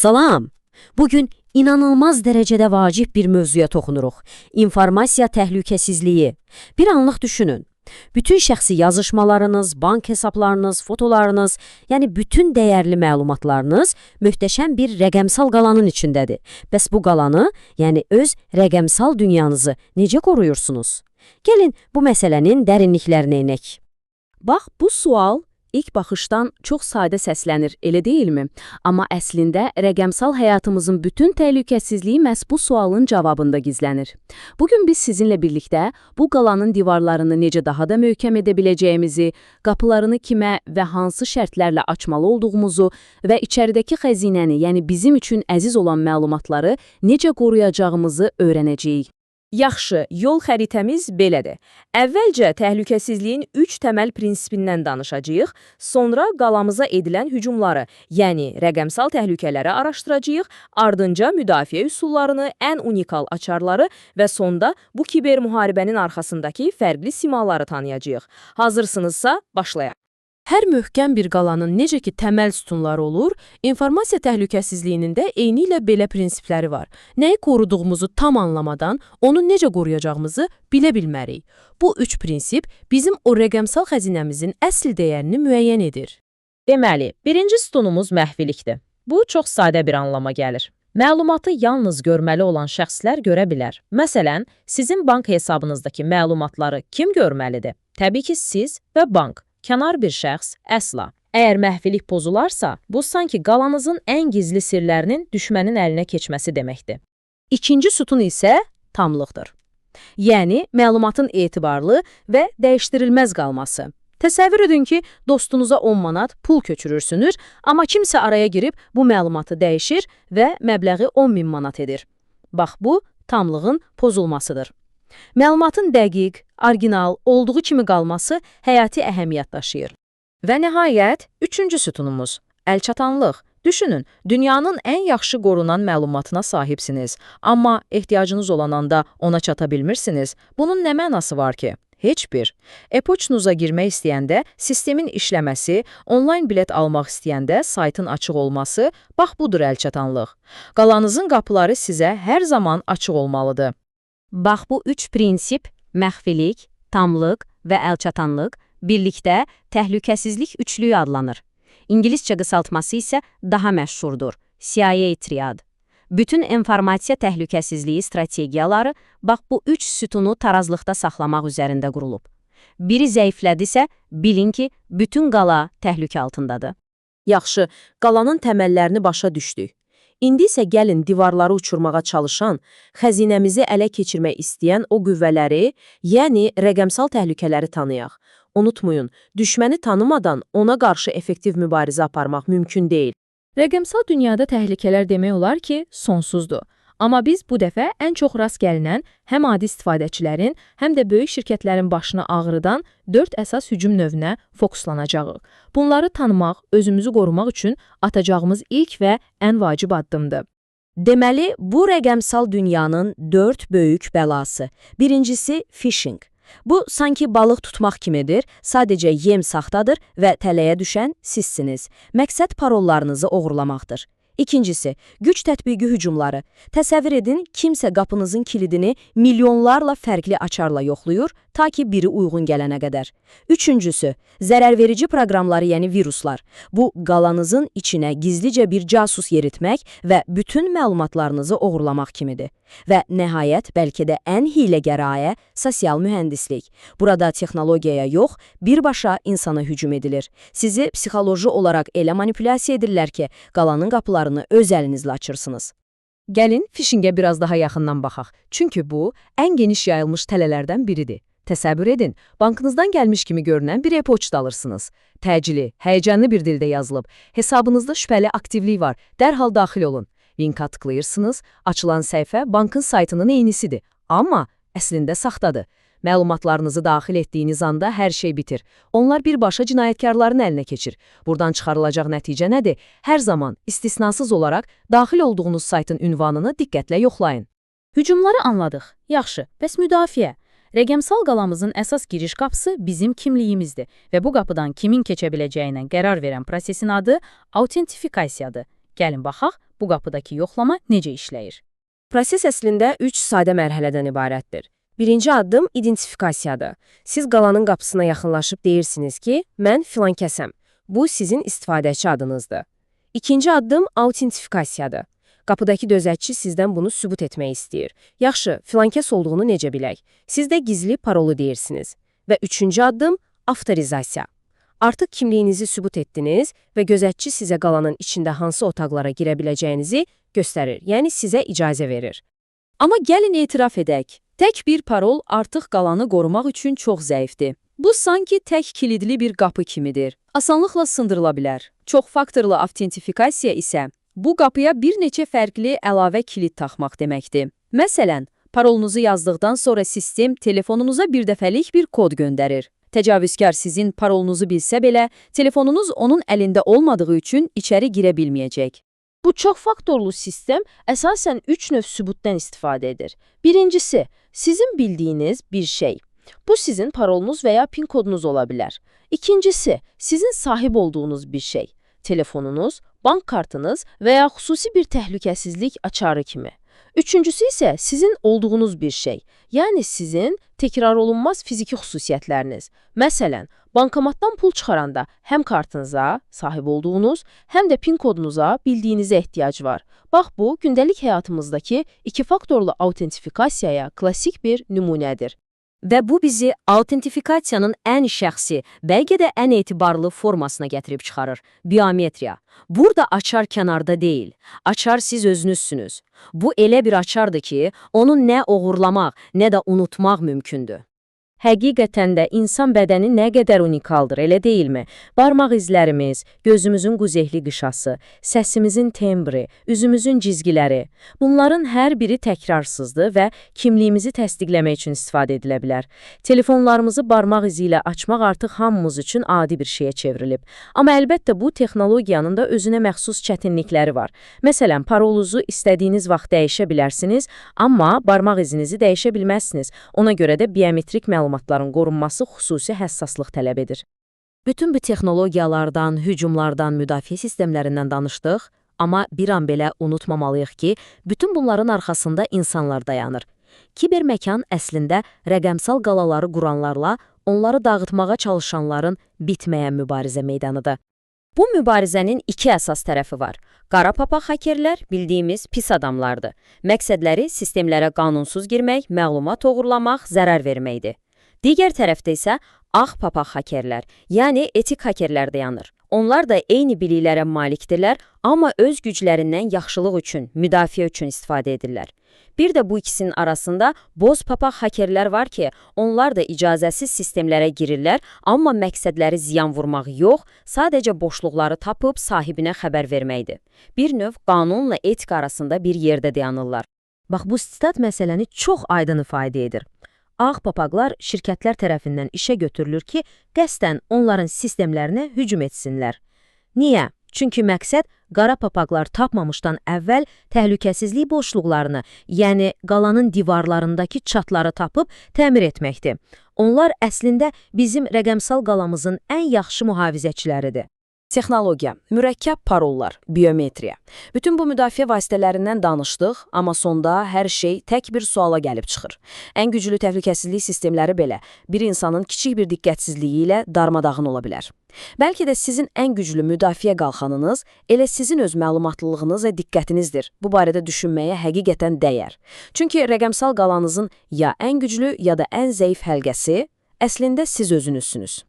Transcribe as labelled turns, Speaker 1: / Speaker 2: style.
Speaker 1: Salam! Bugün inanılmaz dərəcədə vacib bir mövzuya toxunuruq. İnformasiya təhlükəsizliyi. Bir anlıq düşünün. Bütün şəxsi yazışmalarınız, bank hesablarınız, fotolarınız, yəni bütün dəyərli məlumatlarınız möhtəşəm bir rəqəmsal qalanın içindədir. Bəs bu qalanı, yəni öz rəqəmsal dünyanızı necə qoruyursunuz? Gəlin bu məsələnin dərinliklərinə enək.
Speaker 2: Bax, bu sual ilk baxışdan çox sadə səslənir, elə deyilmi? Amma əslində rəqəmsal həyatımızın bütün təhlükəsizliyi məhz bu sualın cavabında gizlənir. Bugün biz sizinlə birlikdə bu qalanın divarlarını necə daha da möhkəm edə biləcəyimizi, qapılarını kimə və hansı şərtlərlə açmalı olduğumuzu və içəridəki xəzinəni, yəni bizim üçün əziz olan məlumatları necə qoruyacağımızı öyrənəcəyik.
Speaker 3: Yaxşı, yol xəritəmiz belədir. Əvvəlcə təhlükəsizliyin 3 təməl prinsipindən danışacağıq, sonra qalamıza edilən hücumları, yəni rəqəmsal təhlükələri araşdıracağıq, ardınca müdafiə üsullarını, ən unikal açarları və sonda bu kiber müharibənin arxasındakı fərqli simaları tanıyacağıq. Hazırsınızsa, başlayaq.
Speaker 2: Hər möhkəm bir qalanın necə ki təməl sütunları olur, informasiya təhlükəsizliyinin də eyni ilə belə prinsipləri var. Nəyi qoruduğumuzu tam anlamadan onu necə qoruyacağımızı bilə bilmərik. Bu üç prinsip bizim o rəqəmsal xəzinəmizin əsl dəyərini müəyyən edir.
Speaker 3: Deməli, birinci sütunumuz məxfilikdir. Bu çox sadə bir anlama gəlir. Məlumatı yalnız görməli olan şəxslər görə bilər. Məsələn, sizin bank hesabınızdakı məlumatları kim görməlidir? Təbii ki, siz və bank. Kənar bir şəxs əsla. Əgər məxfilik pozularsa, bu sanki qalanızın ən gizli sirlərinin düşmənin əlinə keçməsi deməkdir.
Speaker 2: İkinci sütun isə tamlıqdır. Yəni, məlumatın etibarlı və dəyişdirilməz qalması. Təsəvvür edin ki, dostunuza 10 manat pul köçürürsünüz, amma kimsə araya girib bu məlumatı dəyişir və məbləği 10.000 manat edir. Bax, bu tamlığın pozulmasıdır. Məlumatın dəqiq, orijinal, olduğu kimi qalması həyati əhəmiyyət daşıyır.
Speaker 3: Və nəhayət, üçüncü sütunumuz, əlçatanlıq. Düşünün, dünyanın ən yaxşı qorunan məlumatına sahibsiniz, amma ehtiyacınız olan anda ona çata bilmirsiniz. Bunun nə mənası var ki? Heç bir. E-poçtunuza girmək istəyəndə sistemin işləməsi, onlayn bilet almaq istəyəndə saytın açıq olması, bax budur əlçatanlıq. Qalanızın qapıları sizə hər zaman açıq olmalıdır.
Speaker 1: Bax bu üç prinsip, məxfilik, tamlıq və əlçatanlıq birlikdə təhlükəsizlik üçlüyü adlanır. İngiliscə qısaltması isə daha məşhurdur, CIA triad. Bütün informasiya təhlükəsizliyi strategiyaları bax bu üç sütunu tarazlıqda saxlamaq üzərində qurulub. Biri zəiflədisə, bilin ki, bütün qala təhlükə altındadır.
Speaker 3: Yaxşı, qalanın təməllərini başa düşdük. İndi isə gəlin divarları uçurmağa çalışan, xəzinəmizi ələ keçirmək istəyən o qüvvələri, yəni rəqəmsal təhlükələri tanıyaq. Unutmayın, düşməni tanımadan ona qarşı effektiv mübarizə aparmaq mümkün deyil.
Speaker 2: Rəqəmsal dünyada təhlükələr demək olar ki, sonsuzdur. Amma biz bu dəfə ən çox rast gəlinən həm adi istifadəçilərin, həm də böyük şirkətlərin başını ağrıdan 4 əsas hücum növünə fokuslanacağıq. Bunları tanımaq, özümüzü qorumaq üçün atacağımız ilk və ən vacib addımdır.
Speaker 1: Deməli, bu rəqəmsal dünyanın 4 böyük bəlası. Birincisi phishing. Bu, sanki balıq tutmaq kimidir, sadəcə yem saxtadır və tələyə düşən sizsiniz. Məqsəd parollarınızı oğurlamaqdır. İkincisi, güc tətbiqi hücumları. Təsəvvür edin, kimsə qapınızın kilidini milyonlarla fərqli açarla yoxlayır, ta ki biri uyğun gələnə qədər. Üçüncüsü, zərərverici proqramları, yəni viruslar. Bu, qalanızın içinə gizlicə bir casus yeritmək və bütün məlumatlarınızı oğurlamaq kimidir. Və nəhayət, bəlkə də ən hiyləgərayə sosial mühəndislik. Burada texnologiyaya yox, birbaşa insana hücum edilir. Sizi psixoloji olaraq elə manipulyasiya edirlər ki, qalanın qapılarını öz əlinizlə açırsınız.
Speaker 2: Gəlin, phishingə biraz daha yaxından baxaq. Çünki bu, ən geniş yayılmış tələlərdən biridir. Təsəvvür edin, bankınızdan gəlmiş kimi görünən bir e-poçt alırsınız. Təcili, həyəcanlı bir dildə yazılıb. Hesabınızda şübhəli aktivlik var, dərhal daxil olun. Linka tıklayırsınız, açılan səhifə bankın saytının eynisidir. Amma əslində saxtadır. Məlumatlarınızı daxil etdiyiniz anda hər şey bitir. Onlar birbaşa cinayətkarların əlinə keçir. Buradan çıxarılacaq nəticə nədir? Hər zaman, istisnasız olaraq, daxil olduğunuz saytın ünvanını diqqətlə yoxlayın. Hücumları anladıq. Yaxşı, bəs müdafiə? Rəqəmsal qalamızın əsas giriş qapısı bizim kimliyimizdir və bu qapıdan kimin keçə biləcəyinə qərar verən prosesin adı autentifikasiyadır.
Speaker 3: Gəlin baxaq, bu qapıdakı yoxlama necə işləyir.
Speaker 1: Proses əslində 3 sadə mərhələdən ibarətdir. Birinci addım identifikasiyadır. Siz qalanın qapısına yaxınlaşıb deyirsiniz ki, mən filan kəsəm. Bu sizin istifadəçi adınızdır. İkinci addım autentifikasiyadır. Qapıdakı dözətçi sizdən bunu sübut etmək istəyir. Yaxşı, filankəs olduğunu necə bilək? Siz də gizli parolu deyirsiniz. Və üçüncü addım avtorizasiya. Artıq kimliyinizi sübut etdiniz və gözətçi sizə qalanın içində hansı otaqlara girə biləcəyinizi göstərir, yəni sizə icazə verir.
Speaker 2: Amma gəlin etiraf edək, tək bir parol artıq qalanı qorumaq üçün çox zəifdir. Bu sanki tək kilidli bir qapı kimidir. Asanlıqla sındırıla bilər. Çox faktorlu avtentifikasiya isə bu qapıya bir neçə fərqli əlavə kilid taxmaq deməkdir. Məsələn, parolunuzu yazdıqdan sonra sistem telefonunuza birdəfəlik bir kod göndərir. Təcavüzkar sizin parolunuzu bilsə belə, telefonunuz onun əlində olmadığı üçün içəri girə bilməyəcək.
Speaker 4: Bu çox faktorlu sistem əsasən 3 növ sübutdan istifadə edir. Birincisi, sizin bildiyiniz bir şey. Bu sizin parolunuz və ya PIN kodunuz ola bilər. İkincisi, sizin sahib olduğunuz bir şey. Telefonunuz, bank kartınız və ya xüsusi bir təhlükəsizlik açarı kimi. Üçüncüsü isə sizin olduğunuz bir şey. Yəni sizin təkrar olunmaz fiziki xüsusiyyətləriniz. Məsələn, bankomatdan pul çıxaranda həm kartınıza, sahib olduğunuz, həm də PIN kodunuza bildiyinizə ehtiyac var. Bax bu, gündəlik həyatımızdakı 2 faktorlu autentifikasiyaya klassik bir nümunədir.
Speaker 1: Və bu bizi autentifikasiyanın ən şəxsi, bəlkə də ən etibarlı formasına gətirib çıxarır. Biometriya. Burada açar kənarda deyil. Açar siz özünüzsünüz. Bu elə bir açardır ki, onu nə oğurlamaq, nə də unutmaq mümkündür. Həqiqətən də insan bədəni nə qədər unikaldır, elə deyilmi? Barmaq izlərimiz, gözümüzün quzeyli qışası, səsimizin tembri, üzümüzün cizgiləri. Bunların hər biri təkrarsızdır və kimliyimizi təsdiqləmək üçün istifadə edilə bilər. Telefonlarımızı barmaq izi ilə açmaq artıq hamımız üçün adi bir şeyə çevrilib. Amma əlbəttə bu texnologiyanın da özünə məxsus çətinlikləri var. Məsələn, parolunuzu istədiyiniz vaxt dəyişə bilərsiniz, amma barmaq izinizi dəyişə bilməzsiniz. Ona görə də biometrik məlumatların qorunması xüsusi həssaslıq tələb edir. Bütün bu texnologiyalardan, hücumlardan, müdafiə sistemlərindən danışdıq, amma bir an belə unutmamalıyıq ki, bütün bunların arxasında insanlar dayanır. Kiberməkan əslində rəqəmsal qalaları quranlarla onları dağıtmağa çalışanların bitməyən mübarizə meydanıdır. Bu mübarizənin 2 əsas tərəfi var. Qara papaq hakerlər bildiyimiz pis adamlardır. Məqsədləri sistemlərə qanunsuz girmək, məlumat oğurlamaq, zərər verməkdir. Digər tərəfdə isə ağ papaq hakerlər, yəni etik hakerlər dayanır. Onlar da eyni biliklərə malikdirlər, amma öz güclərindən yaxşılıq üçün, müdafiə üçün istifadə edirlər. Bir də bu ikisinin arasında boz papaq hakerlər var ki, onlar da icazəsiz sistemlərə girirlər, amma məqsədləri ziyan vurmaq yox, sadəcə boşluqları tapıb sahibinə xəbər verməkdir. Bir növ qanunla etika arasında bir yerdə dayanırlar. Bax, bu sitat məsələni çox aydın ifadə edir. Ağ papaqlar şirkətlər tərəfindən işə götürülür ki, qəsdən onların sistemlərinə hücum etsinlər. Niyə? Çünki məqsəd qara papaqlar tapmamışdan əvvəl təhlükəsizlik boşluqlarını, yəni qalanın divarlarındakı çatları tapıb təmir etməkdir. Onlar əslində bizim rəqəmsal qalamızın ən yaxşı mühafizəçiləridir. Texnologiya, mürəkkəb parollar, biometriya. Bütün bu müdafiə vasitələrindən danışdıq, amma sonda hər şey tək bir suala gəlib çıxır. Ən güclü təhlükəsizlik sistemləri belə bir insanın kiçik bir diqqətsizliyi ilə darmadağın ola bilər. Bəlkə də sizin ən güclü müdafiə qalxanınız elə sizin öz məlumatlılığınız və diqqətinizdir. Bu barədə düşünməyə həqiqətən dəyər. Çünki rəqəmsal qalanızın ya ən güclü, ya da ən zəif həlqəsi əslində siz özünüzsünüz.